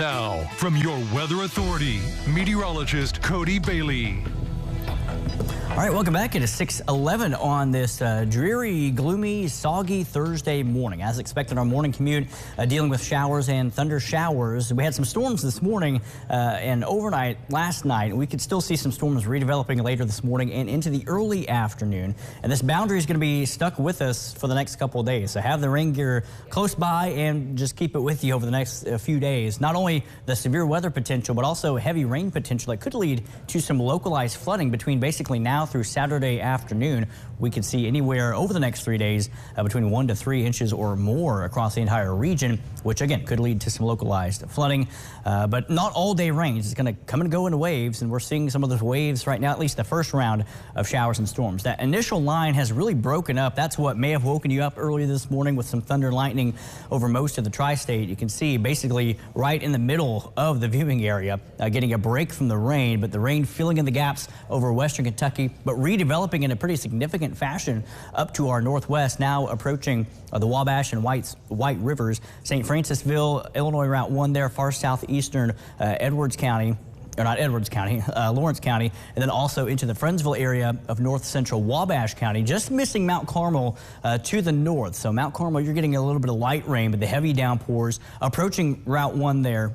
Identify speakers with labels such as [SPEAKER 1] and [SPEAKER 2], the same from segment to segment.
[SPEAKER 1] Now, from your weather authority, meteorologist Cody Bailey.
[SPEAKER 2] All right, welcome back. It is 6:11 on this dreary, gloomy, soggy Thursday morning. As expected, our morning commute dealing with showers and thunder showers. We had some storms this morning and overnight last night. We could still see some storms redeveloping later this morning and into the early afternoon. And this boundary is going to be stuck with us for the next couple of days. So have the rain gear close by and just keep it with you over the next few days. Not only the severe weather potential, but also heavy rain potential that could lead to some localized flooding between basically now through Saturday afternoon. We could see anywhere over the next 3 days between 1 to 3 inches or more across the entire region, which again could lead to some localized flooding. But not all day rains. It's going to come and go in waves, and we're seeing some of those waves right now, at least the first round of showers and storms. That initial line has really broken up. That's what may have woken you up earlier this morning with some thunder and lightning over most of the tri-state. You can see basically right in the middle of the viewing area getting a break from the rain, but the rain filling in the gaps over western Kentucky, but redeveloping in a pretty significant fashion up to our northwest, now approaching the Wabash and White Rivers. St. Francisville, Illinois Route 1 there, far southeastern Lawrence County, and then also into the Friendsville area of north central Wabash County, just missing Mount Carmel to the north. So Mount Carmel, you're getting a little bit of light rain, but the heavy downpours approaching Route 1 there,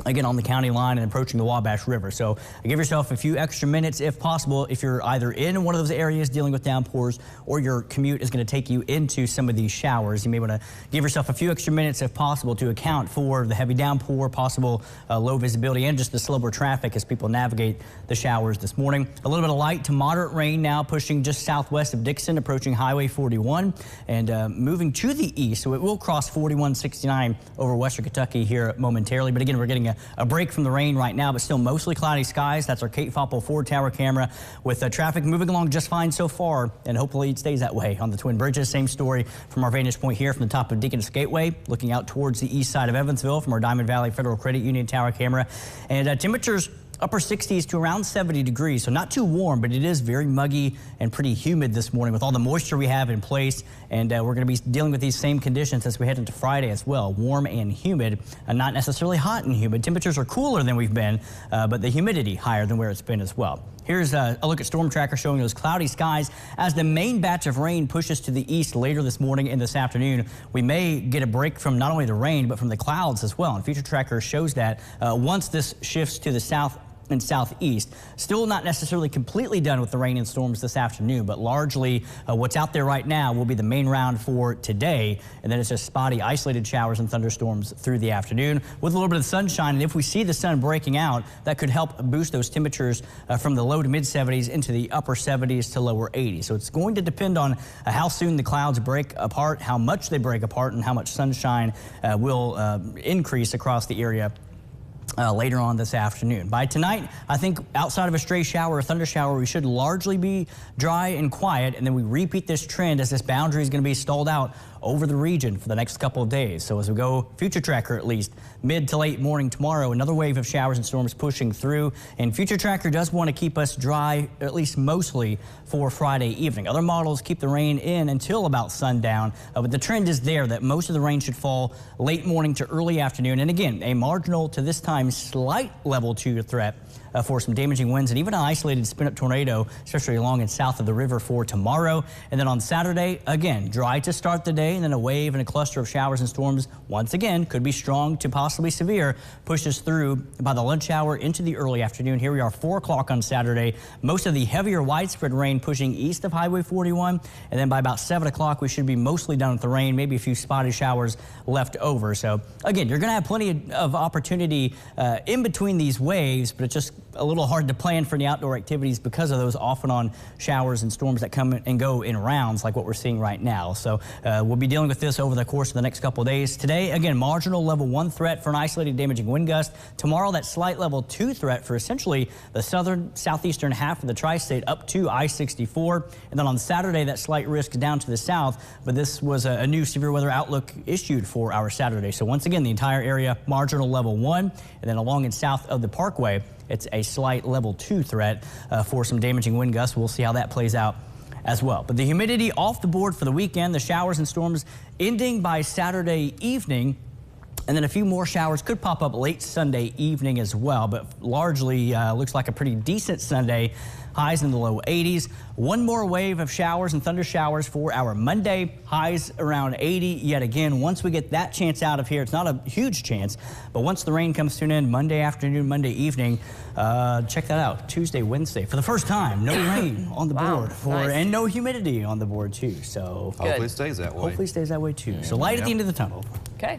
[SPEAKER 2] again on the county line and approaching the Wabash River. So give yourself a few extra minutes if possible if you're either in one of those areas dealing with downpours or your commute is going to take you into some of these showers. You may want to give yourself a few extra minutes if possible to account for the heavy downpour, possible low visibility, and just the slower traffic as people navigate the showers this morning. A little bit of light to moderate rain now pushing just southwest of Dixon, approaching Highway 41 and moving to the east. So it will cross 4169 over western Kentucky here momentarily. But again, we're getting a break from the rain right now, but still mostly cloudy skies. That's our Kate Foppel Ford Tower camera with traffic moving along just fine so far, and hopefully it stays that way on the Twin Bridges. Same story from our vantage point here from the top of Deaconess Gateway, looking out towards the east side of Evansville from our Diamond Valley Federal Credit Union Tower camera. And temperatures upper 60s to around 70 degrees, so not too warm, but it is very muggy and pretty humid this morning with all the moisture we have in place. And we're going to be dealing with these same conditions as we head into Friday as well. Warm and humid, not necessarily hot and humid. Temperatures are cooler than we've been, but the humidity higher than where it's been as well. Here's a look at Storm Tracker showing those cloudy skies as the main batch of rain pushes to the east later this morning and this afternoon. We may get a break from not only the rain, but from the clouds as well. And Future Tracker shows that once this shifts to the south and southeast. Still not necessarily completely done with the rain and storms this afternoon, but largely what's out there right now will be the main round for today. And then it's just spotty, isolated showers and thunderstorms through the afternoon with a little bit of sunshine. And if we see the sun breaking out, that could help boost those temperatures from the low to mid 70s into the upper 70s to lower 80s. So it's going to depend on how soon the clouds break apart, how much they break apart, and how much sunshine will increase across the area later on this afternoon. By tonight, I think outside of a stray shower or thunder shower, we should largely be dry and quiet, and then we repeat this trend as this boundary is going to be stalled out over the region for the next couple of days. So as we go Future Tracker, at least mid to late morning tomorrow, another wave of showers and storms pushing through, and Future Tracker does want to keep us dry, at least mostly, for Friday evening. Other models keep the rain in until about sundown, but the trend is there that most of the rain should fall late morning to early afternoon, and again, a marginal to this time slight level 2 threat for some damaging winds and even an isolated spin-up tornado, especially along and south of the river for tomorrow. And then on Saturday, again, dry to start the day, and then a wave and a cluster of showers and storms, once again, could be strong to possibly severe, pushes through by the lunch hour into the early afternoon. Here we are, 4 o'clock on Saturday. Most of the heavier widespread rain pushing east of Highway 41, and then by about 7 o'clock, we should be mostly done with the rain, maybe a few spotty showers left over. So again, you're going to have plenty of opportunity in between these waves, but it's just a little hard to plan for the outdoor activities because of those off and on showers and storms that come and go in rounds like what we're seeing right now. So we'll be dealing with this over the course of the next couple of days. Today, again, marginal level 1 threat for an isolated damaging wind gust. Tomorrow, that slight level 2 threat for essentially the southern southeastern half of the tri-state up to I-64. And then on Saturday, that slight risk down to the south. But this was a new severe weather outlook issued for our Saturday. So once again, the entire area marginal level 1, and then along and south of the Parkway, it's a slight level 2 threat for some damaging wind gusts. We'll see how that plays out as well. But the humidity off the board for the weekend, the showers and storms ending by Saturday evening. And then a few more showers could pop up late Sunday evening as well, but largely looks like a pretty decent Sunday. Highs in the low 80s. One more wave of showers and thunder showers for our Monday. Highs around 80 yet again. Once we get that chance out of here, it's not a huge chance, but once the rain comes to an end Monday afternoon, Monday evening, check that out. Tuesday, Wednesday, for the first time, no rain on the board and no humidity on the board too. So
[SPEAKER 3] hopefully it stays that way.
[SPEAKER 2] Hopefully it stays that way too. So light at the end of the tunnel.
[SPEAKER 4] Okay.